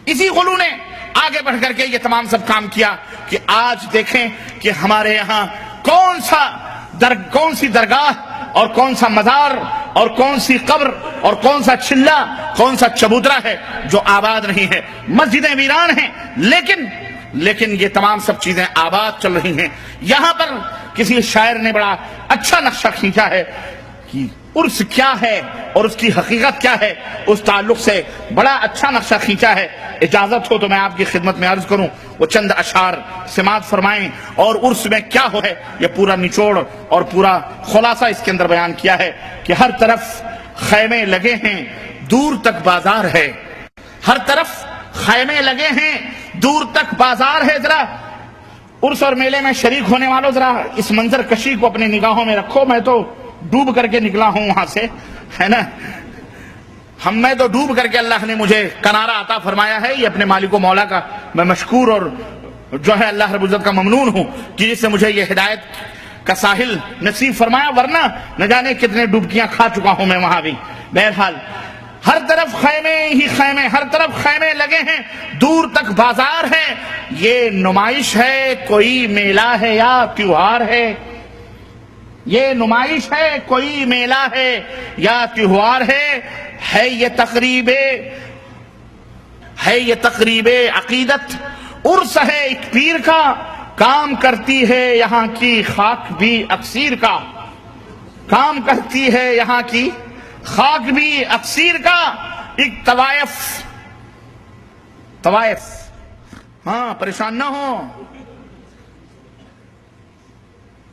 اسی غلو نے آگے بڑھ کر کے یہ تمام سب کام کیا کہ آج دیکھیں کہ ہمارے یہاں کون سی درگاہ اور کون سا مزار اور کون سی قبر اور کون سا چلہ کون سا چبوترا ہے جو آباد نہیں ہے. مسجدیں ویران ہیں لیکن یہ تمام سب چیزیں آباد چل رہی ہیں. یہاں پر کسی شاعر نے بڑا اچھا نقشہ کھینچا ہے کہ عرس کیا ہے اور اس کی حقیقت کیا ہے، اس تعلق سے بڑا اچھا نقشہ کھینچا ہے. اجازت ہو تو میں آپ کی خدمت میں عرض کروں، وہ چند اشعار سماعت فرمائیں اور عرس میں کیا ہو ہے یہ پورا نچوڑ اور پورا خلاصہ اس کے اندر بیان کیا ہے کہ ہر طرف خیمے لگے ہیں دور تک بازار ہے. ہر طرف خیمے لگے ہیں دور تک بازار ہے. ذرا عرس اور میلے میں شریک ہونے والوں ذرا اس منظر کشی کو اپنی نگاہوں میں رکھو. میں تو ڈوب کر کے نکلا ہوں وہاں سے، ہے نا. میں تو ڈوب کر کے اللہ نے مجھے کنارہ عطا فرمایا ہے. یہ اپنے مالک و مولا کا میں مشکور اور جو ہے اللہ رب العزت کا ممنون ہوں کہ جس سے مجھے یہ ہدایت کا ساحل نصیب فرمایا، ورنہ نہ جانے کتنے ڈبکیاں کھا چکا ہوں میں وہاں بھی. بہرحال ہر طرف خیمے ہی خیمے، ہر طرف خیمے لگے ہیں دور تک بازار ہے. یہ نمائش ہے کوئی میلہ ہے یا تیوہار ہے؟ یہ نمائش ہے کوئی میلہ ہے یا تیوہار ہے یہ تقریب عقیدت. عرس ہے ایک پیر کا، کام کرتی ہے یہاں کی خاک بھی اکسیر کا. کام کرتی ہے یہاں کی خاک بھی اکسیر کا. ایک طوائف ہاں پریشان نہ ہو.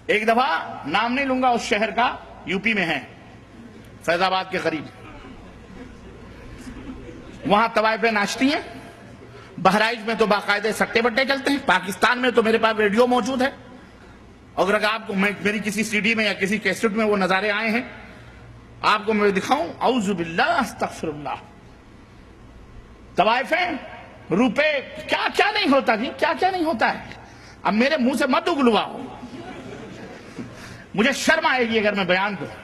ایک دفعہ نام نہیں لوں گا اس شہر کا، یو پی میں ہے، فیض آباد کے قریب. وہاں طوائفیں ناچتی ہیں. بہرائچ میں تو باقاعدے سٹے بٹے چلتے ہیں. پاکستان میں تو میرے پاس ویڈیو موجود ہے، اگر آپ کو میری کسی سی ڈی میں یا کسی کیسٹ میں وہ نظارے آئے ہیں آپ کو میں دکھاؤں. اعوذ باللہ استغفر اللہ. طوائفیں روپے کیا کیا نہیں ہوتا جی، کیا کیا نہیں ہوتا ہے. اب میرے منہ سے مت اگلواؤ، مجھے شرم آئے گی اگر میں بیان کروں.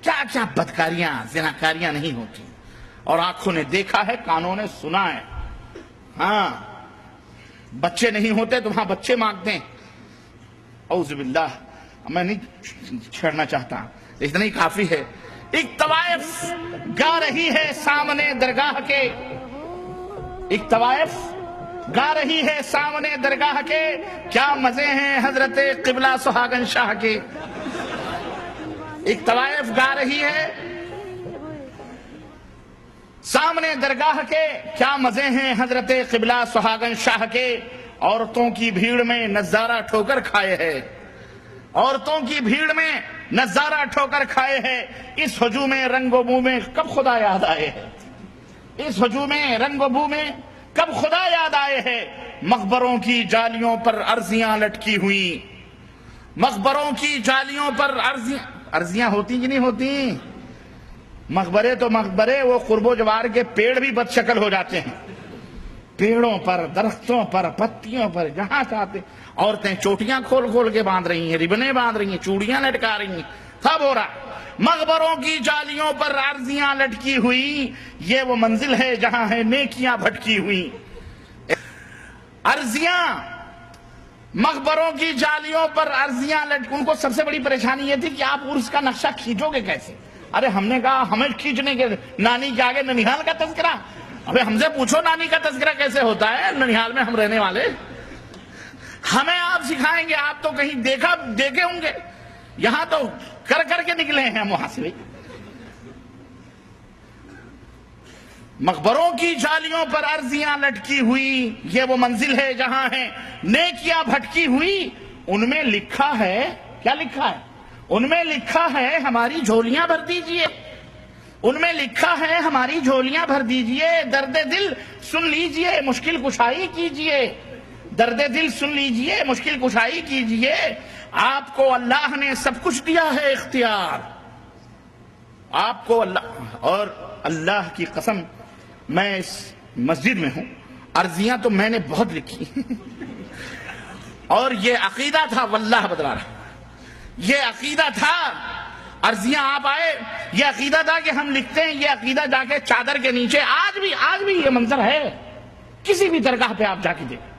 کیا کیا بدکاریاں زناکاریاں نہیں ہوتی، اور آنکھوں نے دیکھا ہے، کانوں نے سنا ہے. ہاں بچے نہیں ہوتے تو وہاں بچے مانگتے ہیں. اعوذ باللہ. میں نہیں چھڑنا چاہتا، اتنا ہی کافی ہے. ایک طوائف گا رہی ہے سامنے درگاہ کے، ایک طوائف گا رہی ہے سامنے درگاہ کے، کیا مزے ہیں حضرت قبلہ سہاگن شاہ کے. ایک طوائف گا رہی ہے سامنے درگاہ کے، کیا مزے ہیں حضرت قبلہ سہاگن شاہ کے. عورتوں کی بھیڑ میں نظارہ ٹھوکر کھائے ہے، عورتوں کی بھیڑ میں نظارہ ٹھوکر کھائے ہے. اس ہجوم رنگ و بو میں کب خدا یاد آئے ہے، اس ہجوم رنگ و بو میں کب خدا یاد آئے ہے. مقبروں کی جالیوں پر عرضیاں لٹکی ہوئی، مقبروں کی جالیوں پر عرضیاں ہوتی کہ نہیں ہوتی. مقبرے تو مقبرے، وہ قرب و جوار کے پیڑ بھی بد شکل ہو جاتے ہیں. پیڑوں پر، درختوں پر، پتیوں پر جہاں چاہتے عورتیں چوٹیاں کھول کھول کے باندھ رہی ہیں، ربنیں باندھ رہی ہیں، چوڑیاں لٹکا رہی ہیں. سب ہو رہا. مقبروں کی جالیوں پر عرضیاں لٹکی ہوئی، یہ وہ منزل ہے جہاں ہے نیکیاں بھٹکی ہوئی. عرضیاں مقبروں کی جالیوں پر عرضیاں ان کو سب سے بڑی پریشانی یہ تھی کہ آپ عرس کا نقشہ کھینچو گے کیسے. ارے ہم نے کہا ہمیں کھینچنے کے نانی کے آگے ننیھال کا تذکرہ. ابھی ہم سے پوچھو نانی کا تذکرہ کیسے ہوتا ہے، ننیھال میں ہم رہنے والے. ہمیں آپ سکھائیں گے، آپ تو کہیں دیکھے ہوں گے، یہاں تو کر کر کے نکلے ہیں وہاں سے. مقبروں کی جالیوں پر عرضیاں لٹکی ہوئی، یہ وہ منزل ہے جہاں ہے نیکیاں بھٹکی ہوئی. ان میں لکھا ہے، کیا لکھا ہے؟ ان میں لکھا ہے ہماری جھولیاں بھر دیجئے. ان میں لکھا ہے ہماری جھولیاں بھر دیجئے. درد دل سن لیجئے، مشکل کشائی کیجئے. درد دل سن لیجئے، مشکل کشائی کیجئے. آپ کو اللہ نے سب کچھ دیا ہے اختیار. آپ کو اللہ، اور اللہ کی قسم میں اس مسجد میں ہوں، عرضیاں تو میں نے بہت لکھی اور یہ عقیدہ تھا، واللہ بدلا رہا، یہ عقیدہ تھا. عرضیاں آپ آئے، یہ عقیدہ تھا کہ ہم لکھتے ہیں، یہ عقیدہ جا کے چادر کے نیچے. آج بھی یہ منظر ہے. کسی بھی درگاہ پہ آپ جا کے دیکھیں،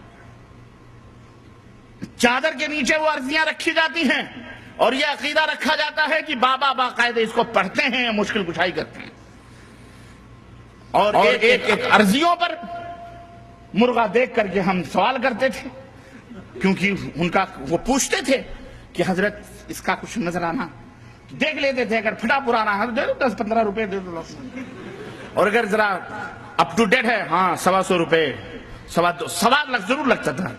چادر کے نیچے وہ عرضیاں رکھی جاتی ہیں اور یہ عقیدہ رکھا جاتا ہے کہ بابا باقاعدہ اس کو پڑھتے ہیں، مشکل کشائی کرتے ہیں، اور ایک عرضیوں پر مرغا دیکھ کر کے ہم سوال کرتے تھے، کیونکہ وہ پوچھتے تھے کہ حضرت اس کا کچھ نظر آنا، دیکھ لیتے تھے، اگر پھٹا پرانا ہے دے دو 10-15 روپے دے دو، اور اگر ذرا اپ ٹو ڈیٹ ہے ہاں 125 روپے 1.25 لاکھ ضرور لگتا تھا،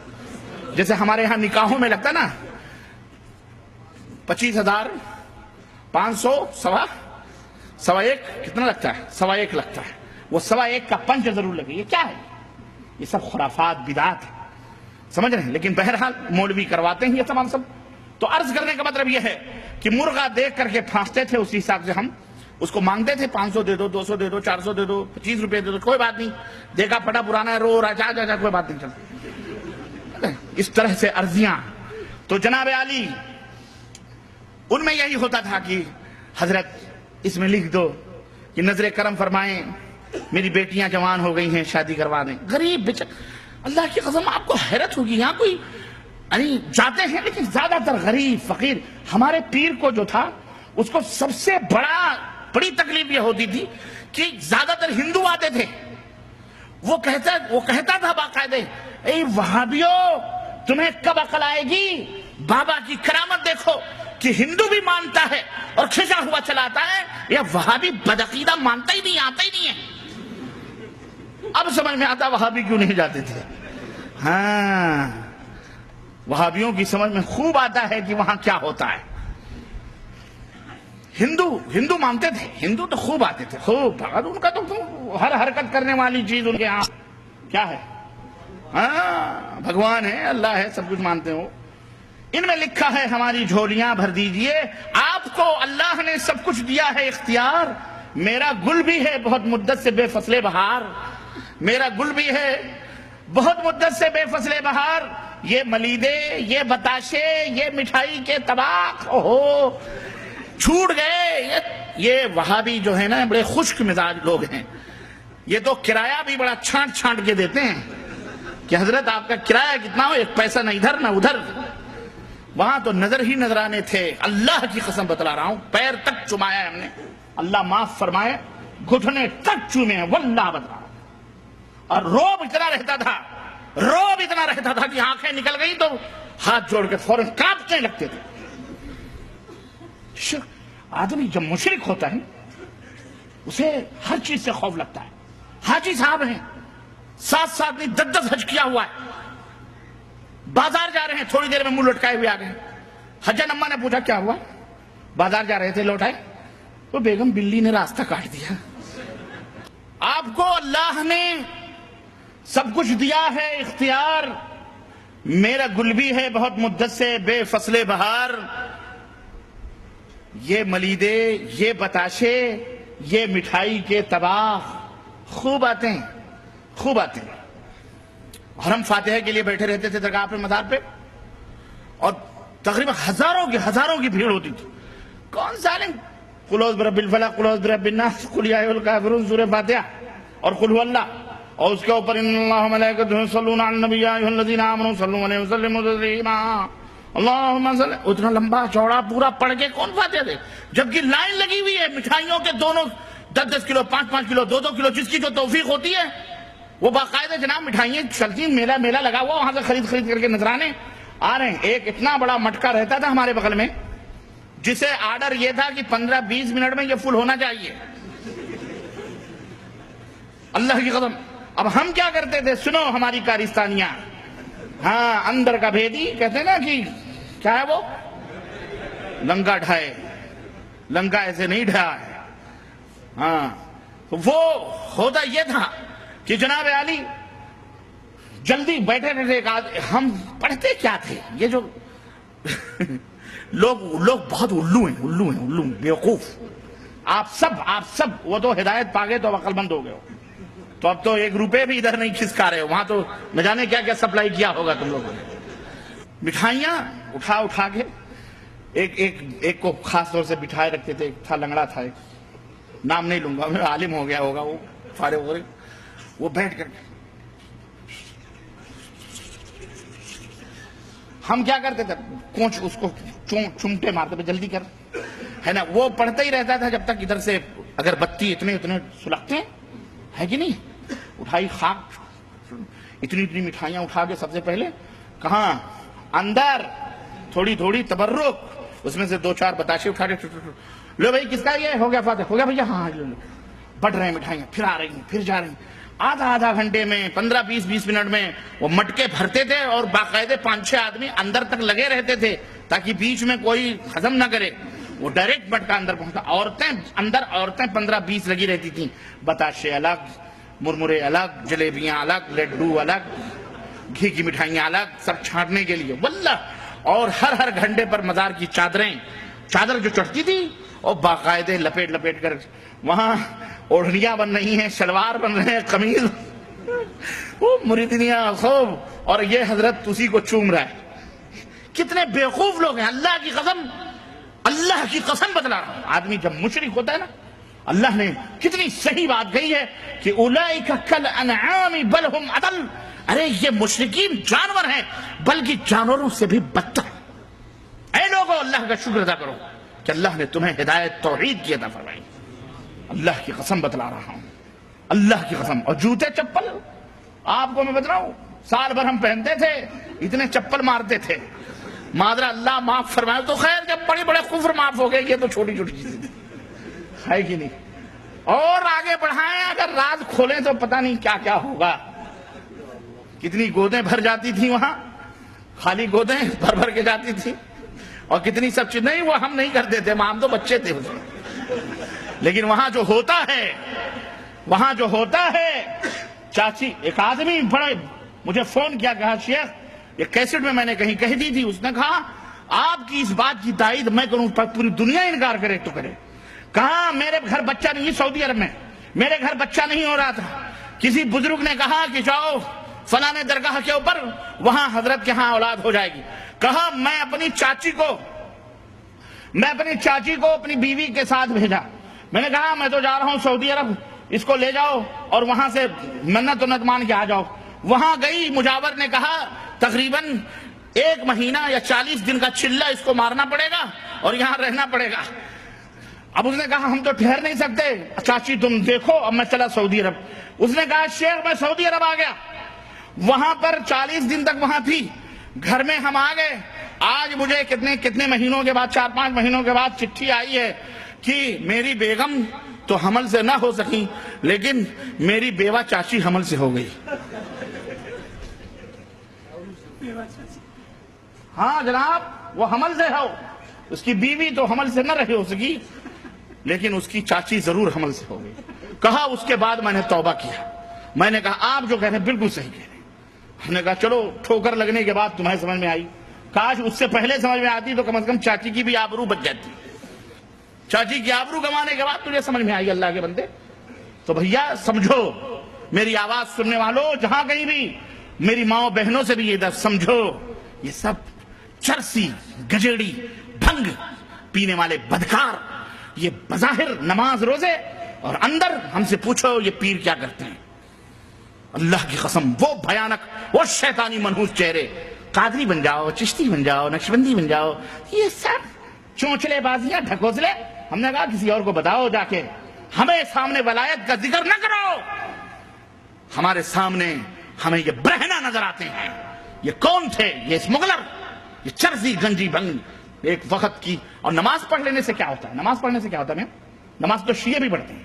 جیسے ہمارے ہاں نکاحوں میں لگتا نا 25,000 500 1.25 کتنا لگتا ہے 1.25 لگتا ہے، وہ 1.25 کا پنچ ضرور لگے۔ یہ کیا ہے؟ یہ سب خرافات بدعات ہے، سمجھ رہے ہیں؟ لیکن بہرحال مولوی کرواتے ہیں یہ تمام سب۔ تو عرض کرنے کا مطلب یہ ہے کہ مرغا دیکھ کر کے پھانستے تھے، اسی حساب سے ہم اس کو مانگتے تھے، 500 دے دو 200 دے دو 400 دے دو 25 روپے دے دو، کوئی بات نہیں، دیکھا پھٹا پرانا ہے رو رہا جا کوئی بات نہیں، چلتا اس طرح سے عرضیاں۔ تو جناب عالی ان میں یہی ہوتا تھا کہ حضرت اس میں لکھ دو کہ نظر کرم فرمائیں، میری بیٹیاں جوان ہو گئی ہیں، شادی کروا دیں۔ غریب اللہ کی قسم آپ کو حیرت ہوگی، یہاں کوئی یعنی جاتے ہیں لیکن زیادہ تر غریب فقیر۔ ہمارے پیر کو جو تھا اس کو سب سے بڑی تکلیف یہ ہوتی تھی کہ زیادہ تر ہندو آتے تھے، وہ کہتا تھا باقاعدہ، اے وہابیوں تمہیں کب عقل آئے گی، بابا کی کرامت دیکھو کہ ہندو بھی مانتا ہے اور کھچا ہوا چلاتا ہے، یا وہابی بدعقیدہ مانتا ہی نہیں، آتا ہی نہیں ہے۔ اب سمجھ میں آتا وہابی کیوں نہیں جاتے تھے۔ ہاں وہابیوں کی سمجھ میں خوب آتا ہے کہ وہاں کیا ہوتا ہے۔ ہندو مانتے تھے، ہندو تو خوب آتے تھے، خوب، ان کا تو ہر حرکت کرنے والی چیز ان کے ہاں کیا ہے، ہاں بھگوان ہے، اللہ ہے، سب کچھ مانتے ہو۔ ان میں لکھا ہے ہماری جھولیاں بھر دیجئے، آپ کو اللہ نے سب کچھ دیا ہے اختیار، میرا گل بھی ہے بہت مدت سے بے فصل بہار، میرا گل بھی ہے بہت مدت سے بے فصل بہار، یہ ملیدے، یہ بتاشے، یہ مٹھائی کے طباق اوہو چھوٹ گئے۔ یہ وہابی جو ہے نا بڑے خشک مزاج لوگ ہیں، یہ تو کرایہ بھی بڑا چھانٹ کے دیتے ہیں کہ حضرت آپ کا کرایہ کتنا ہو، 1 پیسہ نہ ادھر نہ ادھر۔ وہاں تو نظر ہی نظرانے تھے، اللہ کی قسم بتلا رہا ہوں، پیر تک چمایا ہے ہم نے، اللہ معاف فرمائے، گھٹنے تک چومے ہیں، واللہ بتلا رہا ہوں۔ اور روب اتنا رہتا تھا کہ آنکھیں نکل گئی تو ہاتھ جوڑ کے فوراً کانپنے لگتے تھے۔ آدمی جب مشرک ہوتا ہے اسے ہر چیز سے خوف لگتا ہے۔ حاجی صاحب ہیں 7 نہیں 10 حج کیا ہوا ہے، بازار جا رہے ہیں، تھوڑی دیر میں منہ لٹکائے ہوئے آ گئے۔ حجن اماں نے پوچھا کیا ہوا، بازار جا رہے تھے لوٹائے، تو بیگم بلی نے راستہ کاٹ دیا۔ آپ کو اللہ نے سب کچھ دیا ہے اختیار، میرا گل بھی ہے بہت مدت سے بے فصل بہار، یہ ملیدے، یہ بتاشے، یہ مٹھائی کے طباق خوب آتے ہیں۔ حرم فاتحہ کے لیے بیٹھے رہتے تھے درگاہ پہ، مزار پہ، اور تقریباً ہزاروں کی بھیڑ ہوتی تھی۔ کون ظالم قل اعوذ برب الفلق، قل اعوذ برب الناس، قل یا ایھا الکافرون، سورہ فاتحہ اور قل هو اللہ، اور اس کے اوپر ان اللہ ملائکتہ یصلون علی النبی یا ایھا الذین آمنوا صلوا علیہ وسلموا تسلیما، اللہم صلی۔ اتنا لمبا چوڑا پورا پڑھ کے کون فاتحہ دے، جبکہ لائن لگی ہوئی ہے مٹھائیوں کے، دونوں 10 کلو 5 کلو 2 کلو، جس کی جو توفیق ہوتی ہے وہ باقاعدہ جناب مٹھائیاں چلتی ہیں، میلہ لگا ہوا، وہاں سے خرید کر کے نذرانے آ رہے ہیں۔ ایک اتنا بڑا مٹکا رہتا تھا ہمارے بغل میں، جسے آرڈر یہ تھا کہ 15-20 منٹ میں یہ فل ہونا چاہیے، اللہ کی قسم۔ اب ہم کیا کرتے تھے، سنو ہماری کارستانیاں، ہاں اندر کا بھیدی کہتے ہیں نا کہ کیا ہے وہ، لنگا ڈھائے، لنگا ایسے نہیں ڈھایا ہے، ہاں وہ ہوتا یہ تھا کہ جناب عالی جلدی بیٹھے رہتے، ہم پڑھتے کیا تھے، یہ جو لوگ بہت الو ہیں بیوقوف، آپ سب وہ تو ہدایت پا گئے تو عقل مند ہو گئے ہو، تو اب تو 1 روپے بھی ادھر نہیں کھسکا رہے ہو، وہاں تو نہ جانے کیا سپلائی کیا ہوگا تم لوگوں نے۔ مٹھائیاں اٹھا کے ایک کو خاص طور سے بٹھائے رکھتے تھے، ایک تھا لنگڑا تھا، ایک نام نہیں لوں گا، عالم ہو گیا ہوگا وہ، فارغ ہو رہے، وہ بیٹھ کر ہم کیا کرتے تھے؟ کونچ اس کو چمٹے مارتے تھے، جلدی کر، ہے نا. وہ پڑھتا ہی رہتا تھا جب تک ادھر سے اگر بتی اتنے سلگتے ہے کہ نہیں. اٹھائی خاک، اتنی مٹھائیاں اٹھا کے سب سے پہلے کہاں؟ اندر. تھوڑی تھوڑی تبرک، اس میں سے 2-4 بتاشے اٹھا کے، لو بھائی کس کا یہ ہو گیا فاتح؟ ہو گیا بھیا؟ ہاں. بڑھ رہے ہیں مٹھائیاں، پھر آ رہی ہیں، پھر جا رہی ہیں. آدھا گھنٹے میں 15-20 منٹ میں وہ مٹکے بھرتے تھے اور باقاعدے 5-6 آدمی اندر تک لگے رہتے تھے تاکہ بیچ میں کوئی ہضم نہ کرے. وہ ڈائریکٹ مٹکا اندر پہنچتا. عورتیں اندر، عورتیں 15-20 لگی رہتی تھیں. بتاشے الگ، مرمرے الگ، جلیبیاں الگ، لڈو الگ، گھی کی مٹھائیاں الگ، سب چھانٹنے کے لیے واللہ. اور ہر گھنٹے پر مزار کی چادر جو چڑھتی تھی اور باقاعدے لپیٹ کر وہاں اوڑھنیاں بن رہی ہیں، شلوار بن رہے ہیں، قمیض، وہ مریدنیاں خوب. اور یہ حضرت اسی کو چوم رہا ہے. کتنے بیوقوف لوگ ہیں. اللہ کی قسم بتلا رہا ہوں. آدمی جب مشرک ہوتا ہے نا، اللہ نے کتنی صحیح بات کہی ہے کہ اولئک کالانعام بل هم اضل. ارے یہ مشرکین جانور ہیں بلکہ جانوروں سے بھی بدتر. اے لوگوں، اللہ کا شکر ادا کرو کہ اللہ نے تمہیں ہدایت توحید کی عطا فرمائی. اللہ کی قسم بتلا رہا ہوں، اللہ کی قسم. اور جوتے چپل آپ کو میں بتلاؤں، سال بھر ہم پہنتے تھے، اتنے چپل مارتے تھے. مادرہ اللہ معاف فرمائے. تو خیر جب بڑے کفر معاف ہو گئے، یہ تو چھوٹی چیزیں ہے کہ نہیں. اور آگے بڑھائیں، اگر راز کھولیں تو پتہ نہیں کیا کیا ہوگا. کتنی گودیں بھر جاتی تھیں وہاں، خالی گودیں بھر کے جاتی تھی. اور کتنی سب چیز نہیں، وہ ہم نہیں کرتے تھے، ہم تو بچے تھے اس میں. لیکن وہاں جو ہوتا ہے چاچی. ایک آدمی بڑے مجھے فون کیا، کہا شیخ یہ کیسٹ میں نے کہیں کہہ دی تھی. اس نے کہا آپ کی اس بات کی تائید میں کروں، پوری دنیا انکار کرے تو کرے. کہا میرے گھر بچہ نہیں، سعودی عرب میں میرے گھر بچہ نہیں ہو رہا تھا. کسی بزرگ نے کہا کہ جاؤ فلاں درگاہ کے اوپر، وہاں حضرت کے ہاں اولاد ہو جائے گی. کہا میں اپنی چاچی کو اپنی بیوی کے ساتھ بھیجا. میں نے کہا میں تو جا رہا ہوں سعودی عرب، اس کو لے جاؤ اور وہاں سے منت مان کے آ جاؤ. وہاں گئی، مجاور نے کہا تقریباً 1 مہینہ یا 40 دن کا چلہ اس کو مارنا پڑے گا اور یہاں رہنا پڑے گا. اب اس نے کہا ہم تو ٹھہر نہیں سکتے، چاچی تم دیکھو. اب میں چلا سعودی عرب. اس نے کہا شیخ میں سعودی عرب آ گیا، وہاں پر 40 دن تک وہاں تھی، گھر میں ہم آ گئے. آج مجھے کتنے مہینوں کے بعد، 4-5 مہینوں کے بعد چٹھی آئی ہے کہ میری بیگم تو حمل سے نہ ہو سکی لیکن میری بیوہ چاچی حمل سے ہو گئی. ہاں جناب، وہ حمل سے ہو، اس کی بیوی تو حمل سے نہ رہی ہو سکی لیکن اس کی چاچی ضرور حمل سے ہو گئی. کہا اس کے بعد میں نے توبہ کیا. میں نے کہا آپ جو کہہ رہے ہیں بالکل صحیح کہہ رہے ہیں. ہم نے کہا چلو ٹھوکر لگنے کے بعد تمہیں سمجھ میں آئی، کاش اس سے پہلے سمجھ میں آتی تو کم از کم چاچی کی بھی آبرو بچ جاتی. چاچی کی آبرو گنوانے کے بعد تجھے سمجھ میں آئی اللہ کے بندے. تو بھیا سمجھو، میری آواز سننے والوں جہاں کہیں بھی، میری ماں بہنوں سے بھی یہ درس سمجھو، یہ سب چرسی، گجیڑی، بھنگ پینے والے بدکار، یہ بظاہر نماز روزے اور اندر ہم سے پوچھو یہ پیر کیا کرتے ہیں. اللہ کی قسم وہ بھیانک، وہ شیطانی منحوس چہرے. قادری بن جاؤ، چشتی بن جاؤ، نقشبندی بن جاؤ، یہ سب چونچلے بازیاں، ڈھکوسلے. ہم نے کہا کسی اور کو بتاؤ جا کے، ہمیں سامنے ولایت کا ذکر نہ کرو. ہمارے سامنے ہمیں یہ برہنہ نظر آتے ہیں. یہ کون تھے؟ یہ اسمگلر، یہ چرسی گنجی بنگ ایک وقت کی. اور نماز پڑھ لینے سے کیا ہوتا ہے؟ نماز پڑھنے سے کیا ہوتا ہے؟ نماز تو شیعہ بھی پڑھتے ہیں،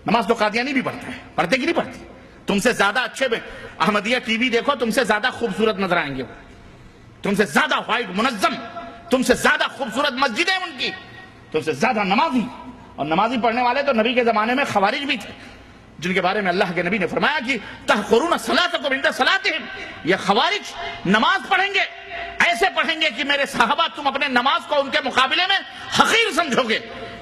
نماز تو قادیانی بھی پڑھتے ہیں. پڑھتے کہ نہیں پڑھتے؟ تم سے زیادہ اچھے میں احمدیہ ٹی وی دیکھو، تم سے زیادہ خوبصورت نظر آئیں گے، تم سے زیادہ وائٹ منظم، تم سے زیادہ خوبصورت مسجدیں ان کی، تم سے زیادہ نمازی. اور نمازی پڑھنے والے تو نبی کے زمانے میں خوارج بھی تھے، جن کے بارے میں اللہ کے نبی نے فرمایا کہ تحقرون صلاتکم عند صلاتہم. یہ خوارج نماز پڑھیں گے، ایسے پڑھیں گے کہ میرے صحابہ تم اپنے نماز کو ان کے مقابلے میں حقیر سمجھو گے.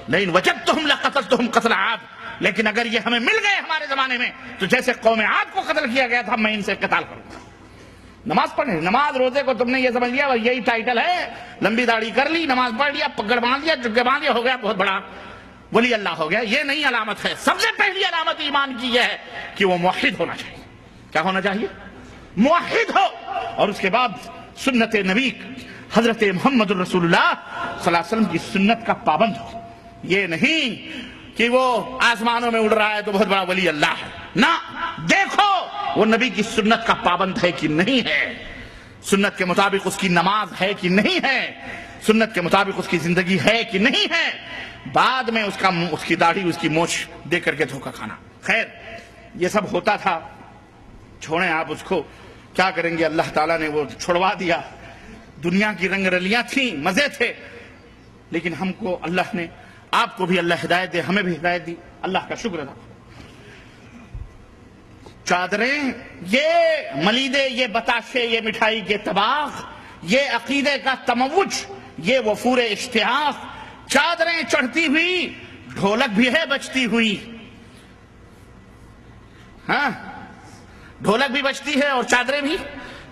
لیکن وجدتہم لقتلتہم قتل عاد. لیکن اگر یہ ہمیں مل گئے ہمارے زمانے میں تو جیسے قوم عاد کو قتل کیا گیا تھا میں ان سے قتال کروں گا. نماز پڑھنے، نماز روزے کو تم نے یہ سمجھ لیا یہی ٹائٹل ہے، لمبی داڑھی کر لی، نماز پڑھ لیا، پگڑ باندھ لیا، جگہ باندھ لیا، ہو گیا بہت بڑا ولی اللہ ہو گیا. یہ نہیں علامت ہے. سب سے پہلی علامت ایمان کی یہ ہے کہ وہ موحد ہونا چاہیے. کیا ہونا چاہیے؟ موحد ہو. اور اس کے بعد سنت نبی حضرت محمد الرسول اللہ صلی اللہ علیہ وسلم کی سنت کا پابند ہو. یہ نہیں کہ وہ آسمانوں میں اڑ رہا ہے تو بہت بڑا ولی اللہ ہے. نہ، دیکھو وہ نبی کی سنت کا پابند ہے کہ نہیں ہے، سنت کے مطابق اس کی نماز ہے کہ نہیں ہے، سنت کے مطابق اس کی زندگی ہے کہ نہیں ہے. بعد میں اس کی داڑھی، اس کی مونچھ دیکھ کر کے دھوکہ کھانا. خیر، یہ سب ہوتا تھا، چھوڑیں آپ اس کو، کیا کریں گے. اللہ تعالیٰ نے وہ چھڑوا دیا. دنیا کی رنگ رلیاں تھیں، مزے تھے، لیکن ہم کو اللہ نے، آپ کو بھی اللہ ہدایت دے، ہمیں بھی ہدایت دی. اللہ کا شکر ادا. چادریں، یہ ملیدے، یہ بتاشے، یہ مٹھائی کے طباخ، یہ عقیدے کا تموج، یہ وفور اشتیاق. چادریں چڑھتی ہوئی، ڈھولک بھی ہے بجتی ہوئی. ہاں، ڈھولک بھی بجتی ہے اور چادریں بھی.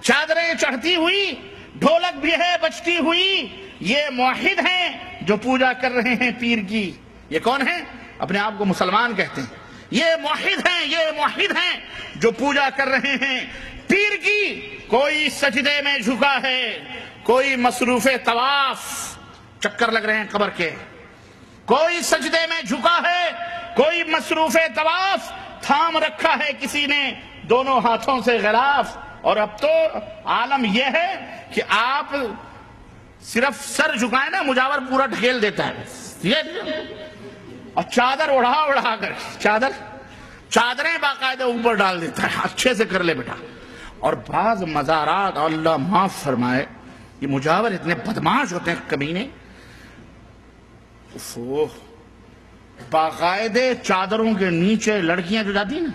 چادریں چڑھتی ہوئی، ڈھولک بھی ہے بجتی ہوئی. یہ موحد ہیں جو پوجا کر رہے ہیں پیر کی. یہ کون ہیں؟ اپنے آپ کو مسلمان کہتے ہیں. یہ موحد ہیں، یہ موحد ہیں جو پوجا کر رہے ہیں پیر کی. کوئی سجدے میں جھکا ہے، کوئی مصروف طواف، چکر لگ رہے ہیں قبر کے. کوئی سجدے میں جھکا ہے، کوئی مصروف طواف، تھام رکھا ہے کسی نے دونوں ہاتھوں سے غلاف. اور اب تو عالم یہ ہے کہ آپ صرف سر جھکائیں نا، مجاور پورا ڈھکیل دیتا ہے. اور چادر اڑا کر، چادریں باقاعدہ اوپر ڈال دیتا ہے. اچھے سے کر لے بیٹا. اور بعض مزارات، اللہ معاف فرمائے، یہ مجاور اتنے بدماش ہوتے ہیں کمینے، باقاعدے چادروں کے نیچے لڑکیاں جو جاتی ہیں نا،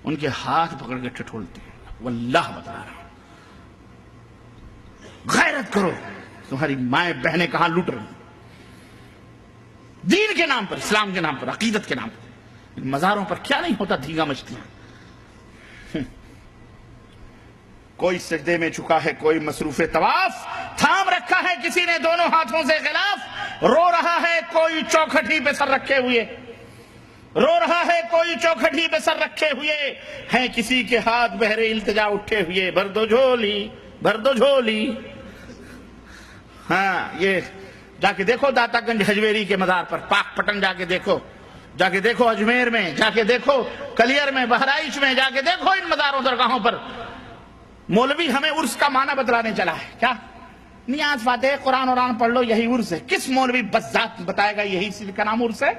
ان کے ہاتھ پکڑ کے ٹھٹولتی ہیں. واللہ بتا رہا ہوں، غیرت کرو. تمہاری مائیں بہنیں کہاں لوٹ رہی، دین کے نام پر، اسلام کے نام پر، عقیدت کے نام پر. ان مزاروں پر کیا نہیں ہوتا، دھیگا مچھلیاں. کوئی سجدے میں چکا ہے، کوئی مصروف طواف، تھام رکھا ہے کسی نے دونوں ہاتھوں سے غلاف. رو رہا ہے کوئی چوکھٹی پہ سر رکھے ہوئے، رو رہا ہے کوئی چوکھٹی پہ سر رکھے ہوئے. ہیں کسی کے ہاتھ بہرے التجا اٹھے ہوئے، بھر دو جھولی، بھر دو جھولی. ہاں، یہ جا کے دیکھو داتا گنج حجویری کے مزار پر، پاک پٹن جا کے دیکھو، جا کے دیکھو اجمیر میں، جا کے دیکھو کلیر میں، بہرائچ میں، جا کے دیکھو ان مزاروں درگاہوں پر. مولوی ہمیں عرس کا معنی بتلانے چلا ہے. کیا نیاز فاتح قرآن پڑھ لو، یہی عرس ہے. کس مولوی بس ذات بتائے گا یہی چیز کا نام عرس ہے؟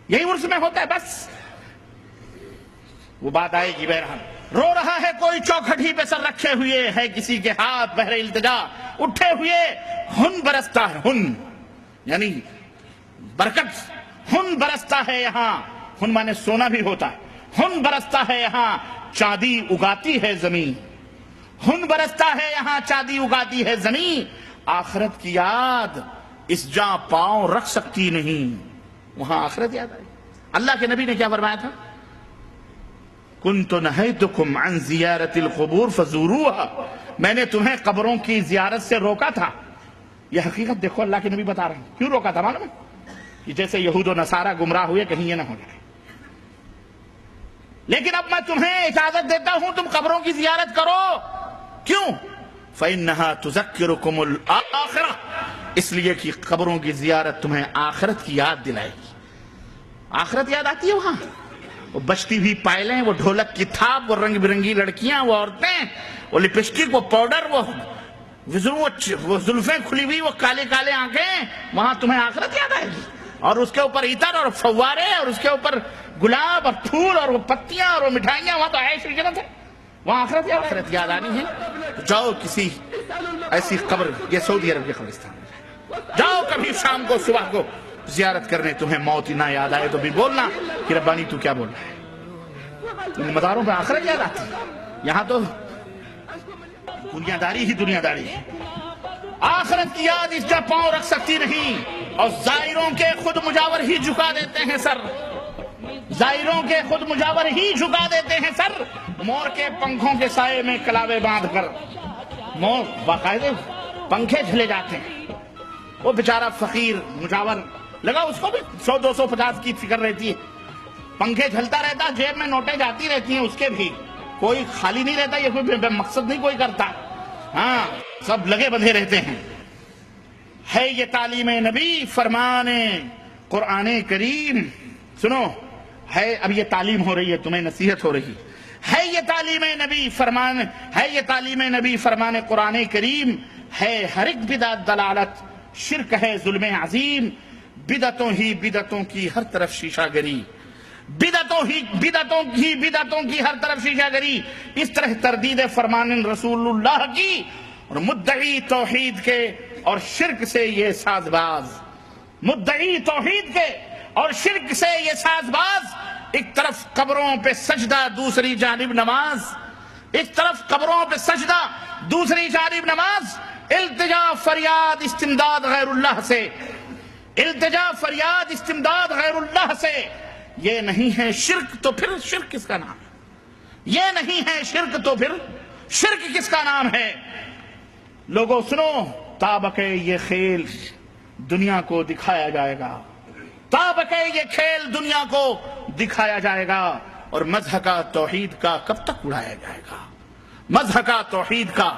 یہی عرس میں ہوتا ہے بس. وہ بات آئے گی. بہرحال رو رہا ہے کوئی چوکھٹی پہ سر رکھے ہوئے، ہے کسی کے ہاتھ بہرے التجا اٹھے ہوئے. ہن برستا ہے، ہن یعنی برکت، ہن برستا ہے یہاں. ہن مانے سونا بھی ہوتا ہے. ہن برستا ہے یہاں، چاندی اگاتی ہے زمین. ہن برستا ہے یہاں، چاندی اگاتی ہے زمین. آخرت کی یاد اس جاں پاؤں رکھ سکتی نہیں، وہاں آخرت یاد آئی. اللہ کے نبی نے کیا فرمایا تھا؟ کنت نہیتکم عن زیارت القبور فزوروها. میں نے تمہیں قبروں کی زیارت سے روکا تھا. یہ حقیقت دیکھو، اللہ کے نبی بتا رہے ہیں. کیوں روکا تھا معلوم ہے؟ کہ جیسے یہود و نصارہ گمراہ ہوئے، کہیں یہ نہ ہو جائے. لیکن اب میں تمہیں اجازت دیتا ہوں تم قبروں کی زیارت کرو. کیوں؟ فَإِنَّهَا تُذَكِّرُكُمُ الْآخِرَةَ. اس لیے کہ قبروں کی زیارت تمہیں آخرت کی یاد دلائے گی. آخرت یاد آتی ہے وہاں. وہ بجتی ہوئی پائلیں، وہ ڈھولک کی تھاپ، وہ رنگ برنگی لڑکیاں، وہ عورتیں، وہ لپسٹک، وہ پاؤڈر، وہ زلفیں کھلی ہوئی، وہ کالے کالے آنکھیں. وہاں تمہیں آخرت یاد آئے گی. اور اس کے اوپر عطر اور فوارے، اور اس کے اوپر گلاب اور پھول اور وہ پتیاں اور وہ مٹھائیاں. وہاں تو عیش و جنت ہے. وہاں آخرت یاد آنی ہے. جاؤ کسی ایسی قبر، یہ سعودی عرب کے قبرستان میں جاؤ کبھی شام کو، صبح کو زیارت کرنے. تمہیں موت نہ یاد آئے تو بھی بولنا کہ ربانی تو کیا بول رہا ہے. ان مزاروں پہ آخرت یاد آتی ہے. یہاں تو دنیا داری ہی دنیا داری ہے. آخرت کی یاد اس جا پاؤں رکھ سکتی نہیں. اور زائروں کے خود مجاور ہی جھکا دیتے ہیں سر. زائروں کے خود مجاور ہی جھکا دیتے ہیں سر. مور کے پنکھوں کے سائے میں کلاوے باندھ کر مور باقاعدے پنکھے جھلے جاتے ہیں. وہ بیچارہ فقیر مجاور لگا، اس کو بھی 100-250 کی فکر رہتی ہے. پنکھے جھلتا رہتا، جیب میں نوٹیں جاتی رہتی ہیں اس کے بھی. کوئی خالی نہیں رہتا، یہ کوئی مقصد نہیں کوئی کرتا. ہاں سب لگے بندھے رہتے ہیں. ہے یہ تعلیم نبی فرمان قرآن کریم. سنو، ہے اب یہ تعلیم ہو رہی ہے، تمہیں نصیحت ہو رہی ہے. یہ تعلیم نبی فرمان ہے، یہ تعلیم نبی فرمان قرآن کریم ہے. ہر ایک بدعت دلالت، شرک ہے ظلم عظیم. بدعتوں ہی بدعتوں کی ہر طرف شیشہ گری، بدعتوں کی ہر طرف شیشہ گری. اس طرح تردید فرمان رسول اللہ کی اور مدعی توحید کے اور شرک سے یہ ساز باز، مدعی توحید کے اور شرک سے یہ ساز باز. ایک طرف قبروں پہ سجدہ، دوسری جانب نماز. ایک طرف قبروں پہ سجدہ، دوسری جانب نماز. التجا فریاد استمداد غیر اللہ سے، التجا فریاد استمداد غیر اللہ سے. یہ نہیں ہے شرک تو پھر شرک کس کا نام ہے؟ یہ نہیں ہے شرک تو پھر شرک کس کا نام ہے؟ لوگوں سنو، تابق یہ کھیل دنیا کو دکھایا جائے گا، تابق یہ کھیل دنیا کو دکھایا جائے گا. اور مذہب کا توحید کا کب تک اڑایا جائے گا؟ مذہب کا توحید کا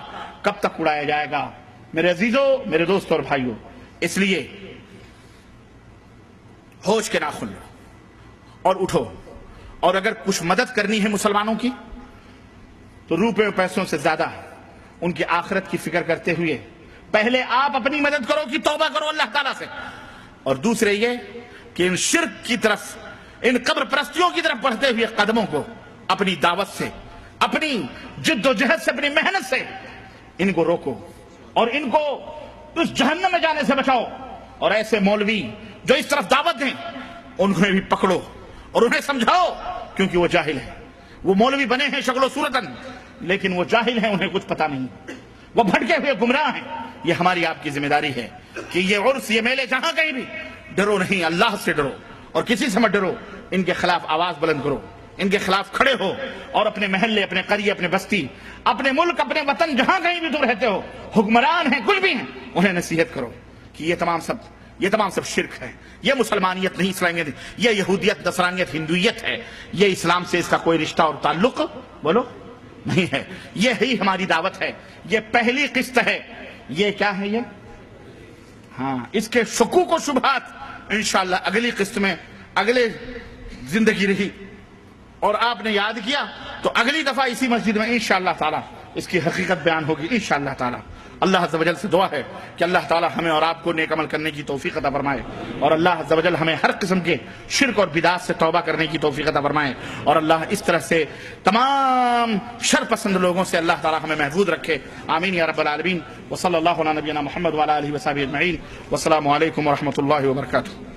کب تک اڑایا جائے گا؟ میرے عزیزوں، میرے دوستوں اور بھائیوں، اس لیے ہوش کے ناخن لو اور اٹھو. اور اگر کچھ مدد کرنی ہے مسلمانوں کی تو روپے و پیسوں سے زیادہ ان کی آخرت کی فکر کرتے ہوئے پہلے آپ اپنی مدد کرو کہ توبہ کرو اللہ تعالیٰ سے. اور دوسرے یہ کہ ان شرک کی طرف، ان قبر پرستیوں کی طرف بڑھتے ہوئے قدموں کو اپنی دعوت سے، اپنی جد و جہد سے، اپنی محنت سے ان کو روکو اور ان کو اس جہنم میں جانے سے بچاؤ. اور ایسے مولوی جو اس طرف دعوت دیں انہیں بھی پکڑو اور انہیں سمجھاؤ، کیونکہ وہ جاہل ہیں. وہ مولوی بنے ہیں شکل و صورتاً، لیکن وہ جاہل ہیں، انہیں کچھ پتہ نہیں، وہ بھٹکے ہوئے گمراہ ہیں. یہ ہماری آپ کی ذمہ داری ہے کہ یہ عرس، یہ میلے جہاں کہیں بھی ڈرو نہیں، اللہ سے ڈرو اور کسی سے مت ڈرو. ان کے خلاف آواز بلند کرو، ان کے خلاف کھڑے ہو اور اپنے محلے، اپنے قریے، اپنے بستی، اپنے ملک، اپنے وطن، جہاں کہیں بھی تم رہتے ہو، حکمران ہیں کچھ بھی ہیں، انہیں نصیحت کرو کہ یہ تمام سب شرک ہے. یہ مسلمانیت نہیں، اسلامیت نہیں، یہ یہودیت، نصرانیت، ہندویت ہے. یہ اسلام سے اس کا کوئی رشتہ اور تعلق بولو نہیں ہے. یہ ہی ہماری دعوت ہے. یہ پہلی قسط ہے. یہ کیا ہے؟ یہ ہاں، اس کے شکوک و شبہات انشاءاللہ اگلی قسط میں، اگلے زندگی رہی اور آپ نے یاد کیا تو اگلی دفعہ اسی مسجد میں انشاءاللہ تعالی اس کی حقیقت بیان ہوگی انشاءاللہ تعالی. اللہ عز و جل سے دعا ہے کہ اللہ تعالی ہمیں اور آپ کو نیک عمل کرنے کی توفیق عطا فرمائے، اور اللہ عز و جل ہمیں ہر قسم کے شرک اور بدعات سے توبہ کرنے کی توفیق عطا فرمائے، اور اللہ اس طرح سے تمام شر پسند لوگوں سے اللہ تعالی ہمیں محفوظ رکھے. آمین یا رب العالمین. وصلی اللہ علی نبینا محمد وعلی آلہ وصحبہ اجمعین. والسلام علیکم ورحمۃ اللہ وبرکاتہ.